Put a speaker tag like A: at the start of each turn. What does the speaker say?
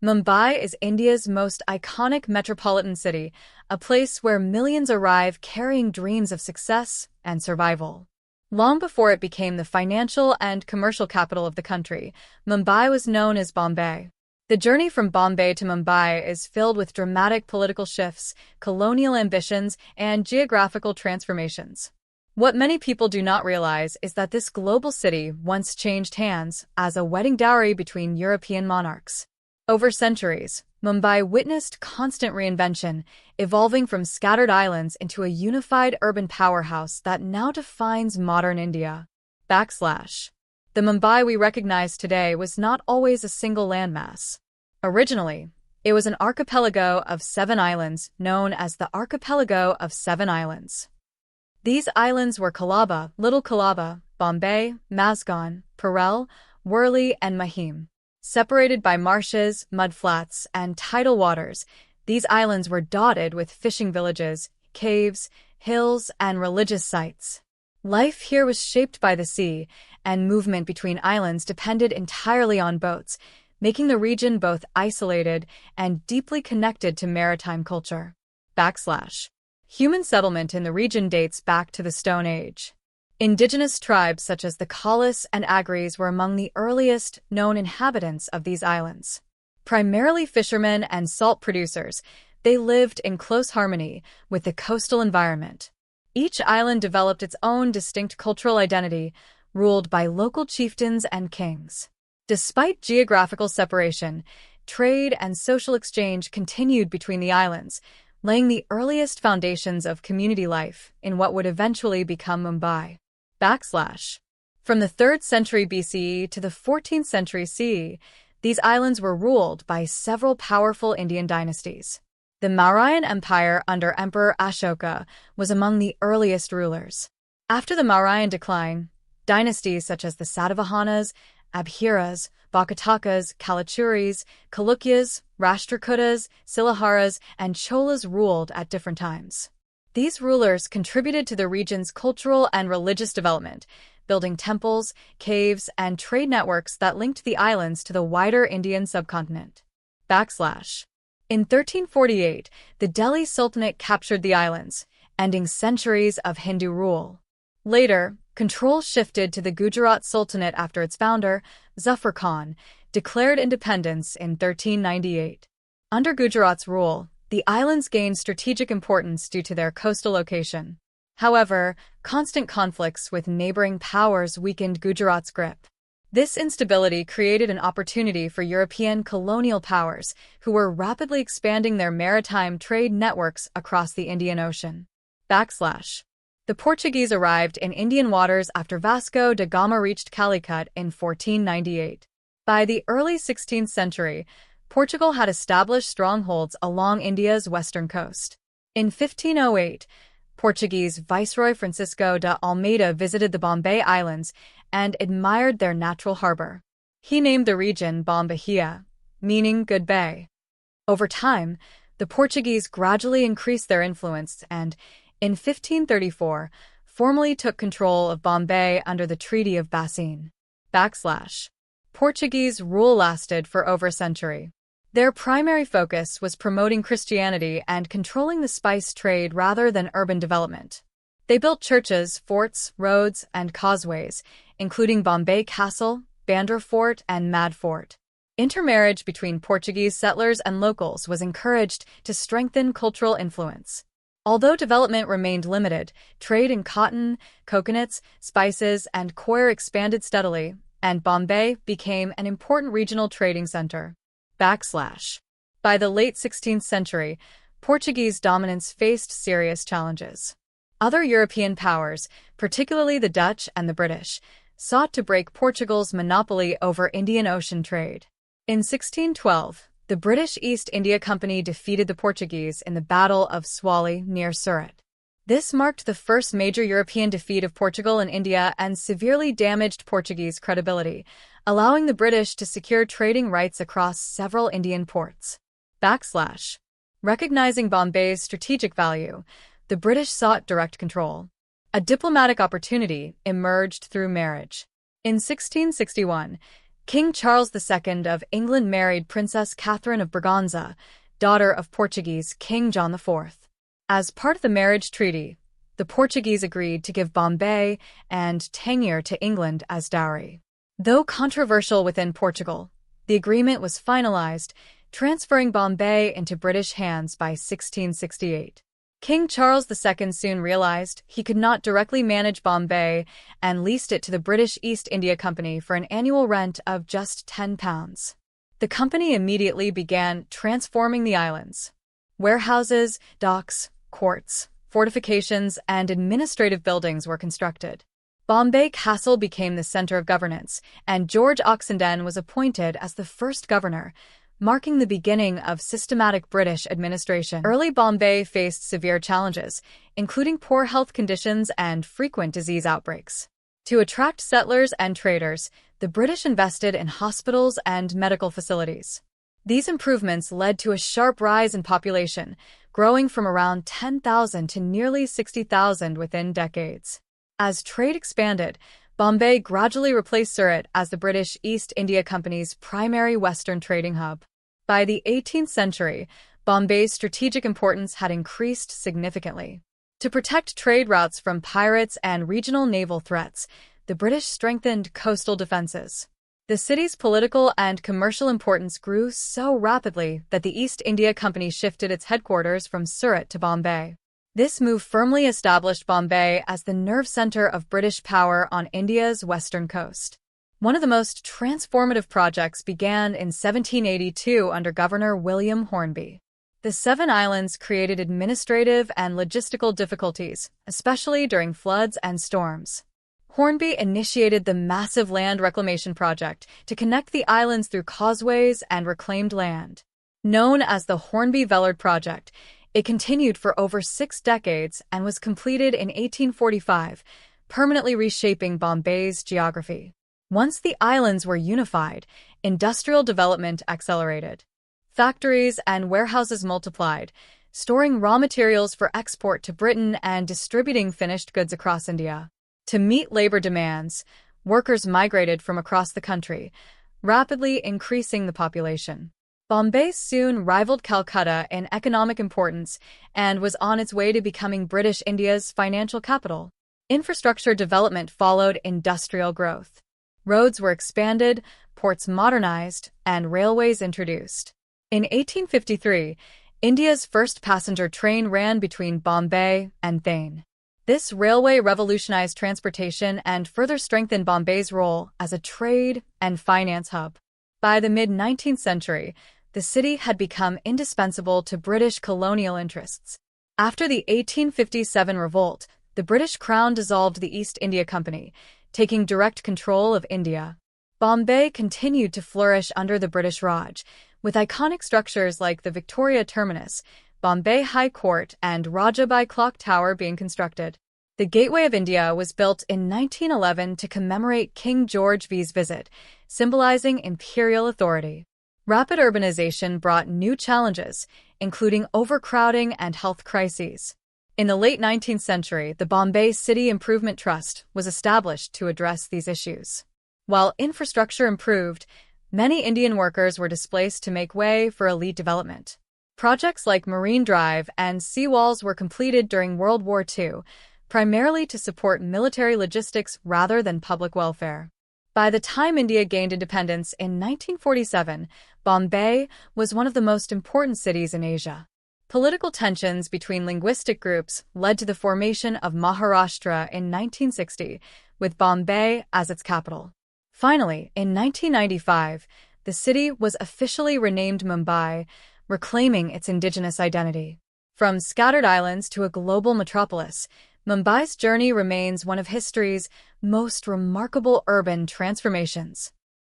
A: Mumbai is India's most iconic metropolitan city, a place where millions arrive carrying dreams of success and survival. Long before it became the financial and commercial capital of the country, Mumbai was known as Bombay. The journey from Bombay to Mumbai is filled with dramatic political shifts, colonial ambitions, and geographical transformations. What many people do not realize is that this global city once changed hands as a wedding dowry between European monarchs. Over centuries, Mumbai witnessed constant reinvention, evolving from scattered islands into a unified urban powerhouse that now defines modern India. The Mumbai we recognize today was not always a single landmass. Originally, it was an archipelago of 7 islands known as the Archipelago of 7 Islands. These islands were Colaba, Little Colaba, Bombay, Mazgan, Parel, Worli, and Mahim. Separated by marshes, mudflats, and tidal waters, these islands were dotted with fishing villages, caves, hills, and religious sites. Life here was shaped by the sea, and movement between islands depended entirely on boats, making the region both isolated and deeply connected to maritime culture. Human settlement in the region dates back to the Stone Age. Indigenous tribes such as the Kalis and Agris were among the earliest known inhabitants of these islands. Primarily fishermen and salt producers, they lived in close harmony with the coastal environment. Each island developed its own distinct cultural identity, ruled by local chieftains and kings. Despite geographical separation, trade and social exchange continued between the islands, laying the earliest foundations of community life in what would eventually become Mumbai. From the 3rd century BCE to the 14th century CE, these islands were ruled by several powerful Indian dynasties. The Mauryan Empire under Emperor Ashoka was among the earliest rulers. After the Mauryan decline, dynasties such as the Satavahanas, Abhiras, Bhakatakas, Kalachuris, Chalukyas, Rashtrakutas, Silaharas, and Cholas ruled at different times. These rulers contributed to the region's cultural and religious development, building temples, caves, and trade networks that linked the islands to the wider Indian subcontinent. In 1348, the Delhi Sultanate captured the islands, ending centuries of Hindu rule. Later, control shifted to the Gujarat Sultanate after its founder, Zafar Khan, declared independence in 1398. Under Gujarat's rule, the islands gained strategic importance due to their coastal location. However, constant conflicts with neighboring powers weakened Gujarat's grip. This instability created an opportunity for European colonial powers, who were rapidly expanding their maritime trade networks across the Indian Ocean. The Portuguese arrived in Indian waters after Vasco da Gama reached Calicut in 1498. By the early 16th century, Portugal had established strongholds along India's western coast. In 1508, Portuguese Viceroy Francisco de Almeida visited the Bombay Islands and admired their natural harbor. He named the region Bombahia, meaning Good Bay. Over time, the Portuguese gradually increased their influence and, in 1534, formally took control of Bombay under the Treaty of Bassein. Portuguese rule lasted for over a century. Their primary focus was promoting Christianity and controlling the spice trade rather than urban development. They built churches, forts, roads, and causeways, including Bombay Castle, Bandra Fort, and Mad Fort. Intermarriage between Portuguese settlers and locals was encouraged to strengthen cultural influence. Although development remained limited, trade in cotton, coconuts, spices, and coir expanded steadily, and Bombay became an important regional trading center. By the late 16th century, Portuguese dominance faced serious challenges. Other European powers, particularly the Dutch and the British, sought to break Portugal's monopoly over Indian Ocean trade. In 1612, the British East India Company defeated the Portuguese in the Battle of Swally near Surat. This marked the first major European defeat of Portugal in India and severely damaged Portuguese credibility, allowing the British to secure trading rights across several Indian ports. Recognizing Bombay's strategic value, the British sought direct control. A diplomatic opportunity emerged through marriage. In 1661, King Charles II of England married Princess Catherine of Braganza, daughter of Portuguese King John IV. As part of the marriage treaty, the Portuguese agreed to give Bombay and Tangier to England as dowry. Though controversial within Portugal, the agreement was finalized, transferring Bombay into British hands by 1668. King Charles II soon realized he could not directly manage Bombay and leased it to the British East India Company for an annual rent of just £10. The company immediately began transforming the islands. Warehouses, docks, courts, fortifications, and administrative buildings were constructed. Bombay Castle became the center of governance, and George Oxenden was appointed as the first governor, marking the beginning of systematic British administration. Early Bombay faced severe challenges, including poor health conditions and frequent disease outbreaks. To attract settlers and traders, the British invested in hospitals and medical facilities. These improvements led to a sharp rise in population, growing from around 10,000 to nearly 60,000 within decades. As trade expanded, Bombay gradually replaced Surat as the British East India Company's primary Western trading hub. By the 18th century, Bombay's strategic importance had increased significantly. To protect trade routes from pirates and regional naval threats, the British strengthened coastal defenses. The city's political and commercial importance grew so rapidly that the East India Company shifted its headquarters from Surat to Bombay. This move firmly established Bombay as the nerve center of British power on India's western coast. One of the most transformative projects began in 1782 under Governor William Hornby. The Seven Islands created administrative and logistical difficulties, especially during floods and storms. Hornby initiated the massive land reclamation project to connect the islands through causeways and reclaimed land. Known as the Hornby-Vellard Project, it continued for over 6 decades and was completed in 1845, permanently reshaping Bombay's geography. Once the islands were unified, industrial development accelerated. Factories and warehouses multiplied, storing raw materials for export to Britain and distributing finished goods across India. To meet labor demands, workers migrated from across the country, rapidly increasing the population. Bombay soon rivaled Calcutta in economic importance and was on its way to becoming British India's financial capital. Infrastructure development followed industrial growth. Roads were expanded, ports modernized, and railways introduced. In 1853, India's first passenger train ran between Bombay and Thane. This railway revolutionized transportation and further strengthened Bombay's role as a trade and finance hub. By the mid-19th century, the city had become indispensable to British colonial interests. After the 1857 revolt, the British Crown dissolved the East India Company, taking direct control of India. Bombay continued to flourish under the British Raj, with iconic structures like the Victoria Terminus, Bombay High Court, and Rajabai Clock Tower being constructed. The Gateway of India was built in 1911 to commemorate King George V's visit, symbolizing imperial authority. Rapid urbanization brought new challenges, including overcrowding and health crises. In the late 19th century, the Bombay City Improvement Trust was established to address these issues. While infrastructure improved, many Indian workers were displaced to make way for elite development. Projects like Marine Drive and seawalls were completed during World War II, primarily to support military logistics rather than public welfare. By the time India gained independence in 1947, Bombay was one of the most important cities in Asia. Political tensions between linguistic groups led to the formation of Maharashtra in 1960, with Bombay as its capital. Finally, in 1995, the city was officially renamed Mumbai, reclaiming its indigenous identity. From scattered islands to a global metropolis, Mumbai's journey remains one of history's most remarkable urban transformations.